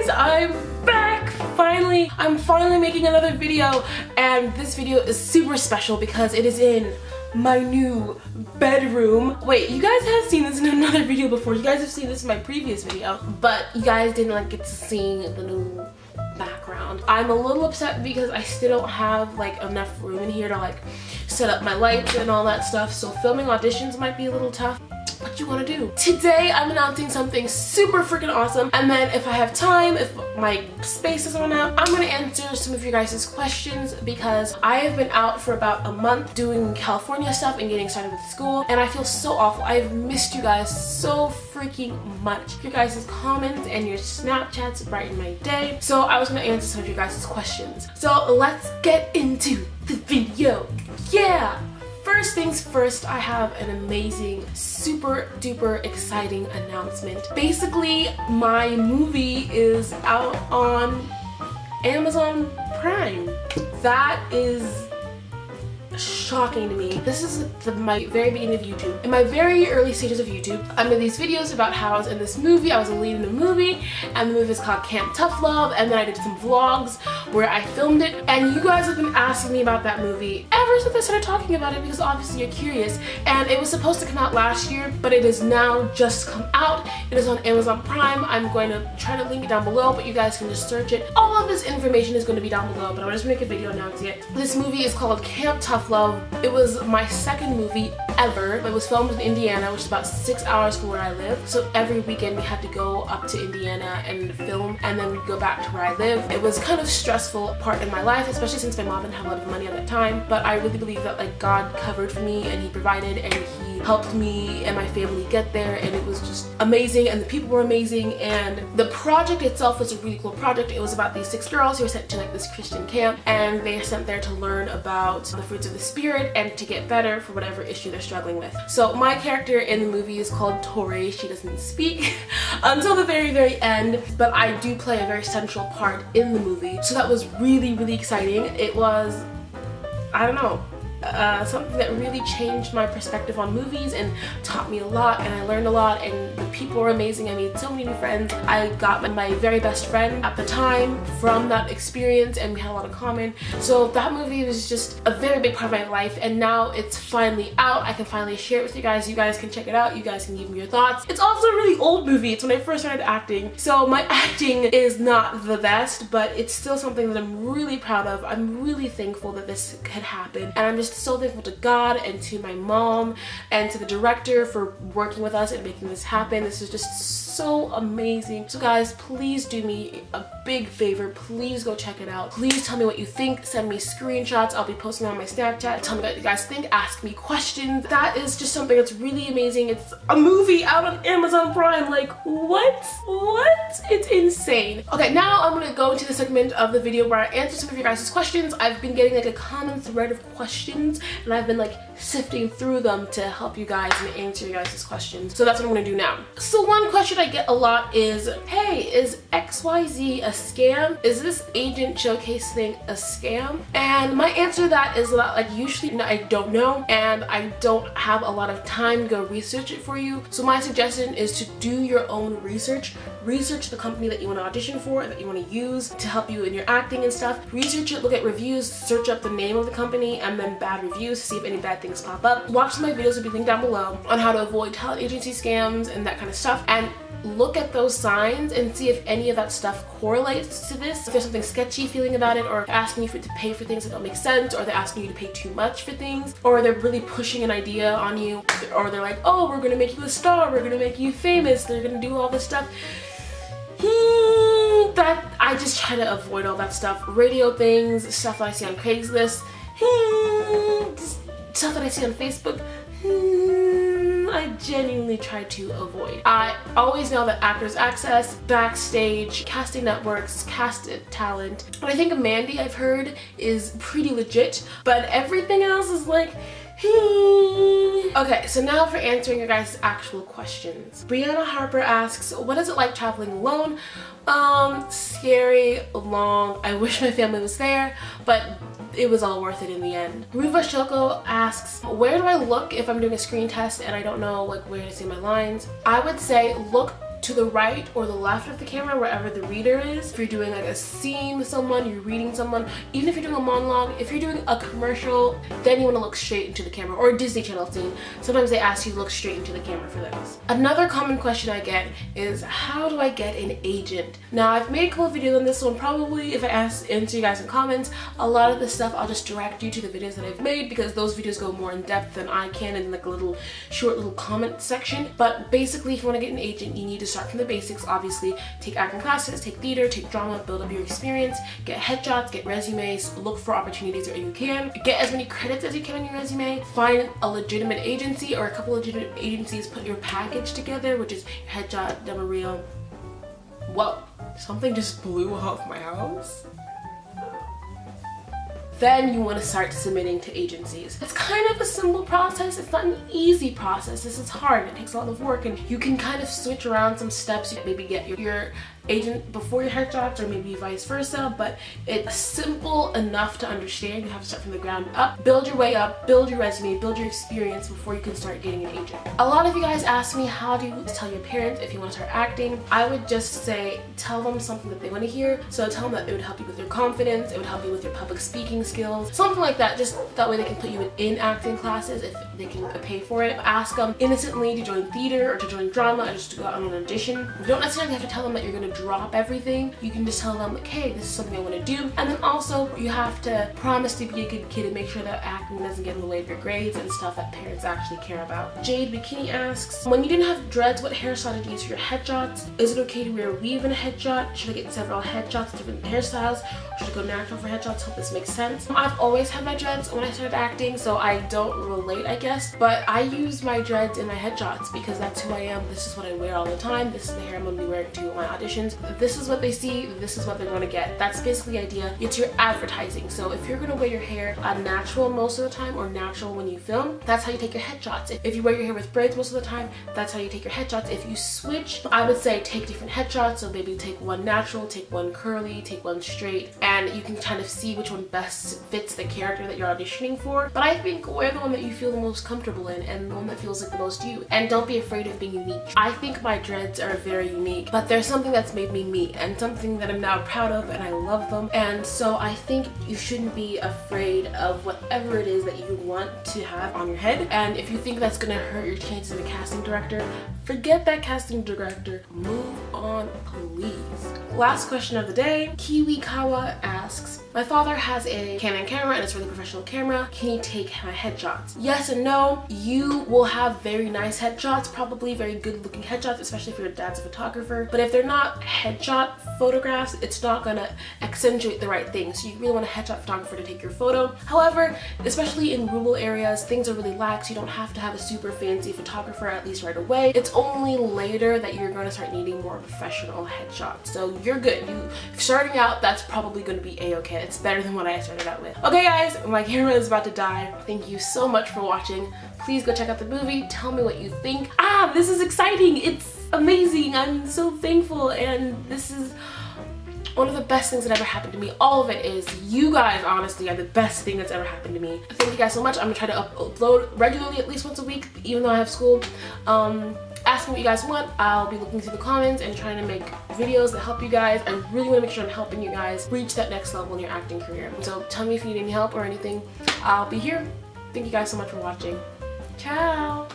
guys, I'm back finally. I'm finally making another video, and this video is super special because it is in my new bedroom. Wait, you guys have seen this in another video before. You guys have seen this in my previous video, but you guys didn't get to see the new background. I'm a little upset because I still don't have enough room in here to set up my lights and all that stuff, so filming auditions might be a little tough. What you want to do? Today I'm announcing something super freaking awesome, and then if I have time, if my space doesn't run out, I'm going to answer some of your guys' questions because I have been out for about a month doing California stuff and getting started with school, and I feel so awful. I've missed you guys so freaking much. Your guys' comments and your Snapchats brighten my day, so I was going to answer some of your guys' questions. So let's get into the video. Yeah! First things first, I have an amazing, super duper exciting announcement. Basically, my movie is out on Amazon Prime. That is shocking to me. This is my very beginning of YouTube. In my very early stages of YouTube, I made these videos about how I was in this movie. I was a lead in a movie, and the movie is called Camp Tough Love, and then I did some vlogs where I filmed it, and you guys have been asking me about that movie ever since I started talking about it because obviously you're curious. And it was supposed to come out last year, but it is now just come out. It is on Amazon Prime. I'm going to try to link it down below, but you guys can just search it. All of this information is going to be down below, but I'll just make a video announcing it. This movie is called Camp Tough Love. It was my second movie ever. It was filmed in Indiana, which is about 6 hours from where I live. So every weekend we had to go up to Indiana and film, and then we'd go back to where I live. It was kind of stressful part in my life, especially since my mom didn't have a lot of money at that time. But I really believe that God covered for me, and He provided, and He helped me and my family get there, and it was just amazing, and the people were amazing, and the project itself was a really cool project. It was about these 6 girls who were sent to this Christian camp, and they are sent there to learn about the fruits of the Spirit and to get better for whatever issue they're struggling with. So my character in the movie is called Tori. She doesn't speak until the very end, but I do play a very central part in the movie, so that was really exciting. It was, I don't know, something that really changed my perspective on movies and taught me a lot, and I learned a lot, and the people were amazing. I made so many new friends. I got my very best friend at the time from that experience, and we had a lot in common. So that movie was just a very big part of my life, and now it's finally out. I can finally share it with you guys. You guys can check it out. You guys can give me your thoughts. It's also a really old movie. It's when I first started acting, so my acting is not the best, but it's still something that I'm really proud of. I'm really thankful that this could happen, and I'm just so thankful to God and to my mom and to the director for working with us and making this happen. This is just so amazing. So guys, please do me a big favor. Please go check it out. Please tell me what you think. Send me screenshots. I'll be posting on my Snapchat. Tell me what you guys think. Ask me questions. That is just something that's really amazing. It's a movie out on Amazon Prime. What? It's insane. Okay, now I'm gonna go into the segment of the video where I answer some of your guys' questions. I've been getting a common thread of questions, and I've been sifting through them to help you guys and answer your guys' questions. So that's what I'm gonna do now. So one question I get a lot is, hey, is XYZ a scam? Is this agent showcase thing a scam? And my answer to that is usually I don't know, and I don't have a lot of time to go research it for you. So my suggestion is to do your own research. Research the company that you want to audition for, that you want to use to help you in your acting and stuff. Research it, look at reviews, search up the name of the company and then bad reviews to see if any bad things pop up. Watch my videos, will be linked down below, on how to avoid talent agency scams and that kind of stuff, and look at those signs and see if any of that stuff correlates to this. If there's something sketchy feeling about it, or asking you to pay for things that don't make sense, or they're asking you to pay too much for things, or they're really pushing an idea on you, or they're like, oh, we're gonna make you a star, we're gonna make you famous, they're gonna do all this stuff. That I just try to avoid all that stuff. Radio things, stuff that I see on Craigslist, stuff that I see on Facebook, I genuinely try to avoid. I always know that Actors Access, Backstage, casting networks, casted talent, and I think Mandy, I've heard, is pretty legit, but everything else is Okay, so now for answering your guys' actual questions. Brianna Harper asks, what is it like traveling alone? Scary, long. I wish my family was there, but it was all worth it in the end. Ruva Shoko asks, where do I look if I'm doing a screen test and I don't know where to say my lines? I would say look to the right or the left of the camera, wherever the reader is. If you're doing like a scene with someone, you're reading someone, even if you're doing a monologue, if you're doing a commercial, then you want to look straight into the camera, or a Disney Channel scene. Sometimes they ask you to look straight into the camera for those. Another common question I get is, how do I get an agent? Now, I've made a couple of videos on this one. Probably if I answer you guys in comments, a lot of this stuff I'll just direct you to the videos that I've made, because those videos go more in depth than I can in like a little short little comment section. But basically, if you want to get an agent, you need to start from the basics. Obviously, take acting classes, take theater, take drama, build up your experience, get headshots, get resumes, look for opportunities where you can, get as many credits as you can on your resume, find a legitimate agency or a couple legitimate agencies, put your package together, which is your headshot, demo reel. Whoa, something just blew off my house. Then you want to start submitting to agencies. It's kind of a simple process. It's not an easy process. This is hard. It takes a lot of work, and you can kind of switch around some steps. You maybe get your agent before your headshots, or maybe vice versa, but it's simple enough to understand. You have to start from the ground up, build your way up, build your resume, build your experience before you can start getting an agent. A lot of you guys ask me, how do you tell your parents if you want to start acting? I would just say, tell them something that they want to hear. So tell them that it would help you with your confidence, it would help you with your public speaking skills, something like that. Just that way they can put you in acting classes if they can pay for it. Ask them innocently to join theater or to join drama, or just to go out on an audition. You don't necessarily have to tell them that you're going to drop everything. You can just tell them like, hey, this is something I want to do. And then also you have to promise to be a good kid and make sure that acting doesn't get in the way of your grades and stuff that parents actually care about. Jade Bikini asks, when you didn't have dreads, what hairstyle did you use for your headshots? Is it okay to wear a weave in a headshot? Should I get several headshots, different hairstyles? Should I go natural for headshots? Hope this makes sense. I've always had my dreads when I started acting, so I don't relate, I guess, but I use my dreads in my headshots because that's who I am. This is what I wear all the time. This is the hair I'm going to be wearing to my auditions. This is what they see, this is what they're going to get. That's basically the idea. It's your advertising. So if you're going to wear your hair natural most of the time, or natural when you film, that's how you take your headshots. If you wear your hair with braids most of the time, that's how you take your headshots. If you switch, I would say take different headshots. So maybe take one natural, take one curly, take one straight, and you can kind of see which one best fits the character that you're auditioning for. But I think wear the one that you feel the most comfortable in, and the one that feels like the most you. And don't be afraid of being unique. I think my dreads are very unique, but there's something that's made me me, and something that I'm now proud of, and I love them. And so I think you shouldn't be afraid of whatever it is that you want to have on your head. And if you think that's gonna hurt your chances as a casting director, forget that casting director. Move on, please. Last question of the day. Kiwi Kawa asks, my father has a Canon camera and it's a really professional camera. Can he take my headshots? Yes and no. You will have very nice headshots, probably very good looking headshots, especially if your dad's a photographer. But if they're not headshot photographs, it's not gonna accentuate the right things. So you really want a headshot photographer to take your photo. However, especially in rural areas, things are really lax. You don't have to have a super fancy photographer, at least right away. It's only later that you're gonna start needing more professional headshots. So you're good. You starting out, that's probably gonna be a-okay. It's better than what I started out with. Okay guys, my camera is about to die. Thank you so much for watching. Please go check out the movie. Tell me what you think. This is exciting. It's amazing. I'm so thankful, and this is one of the best things that ever happened to me. All of it is. You guys honestly are the best thing that's ever happened to me. Thank you guys so much. I'm gonna try to upload regularly, at least once a week, even though I have school. Ask me what you guys want. I'll be looking through the comments and trying to make videos that help you guys. I really want to make sure I'm helping you guys reach that next level in your acting career. So tell me if you need any help or anything. I'll be here. Thank you guys so much for watching. Ciao!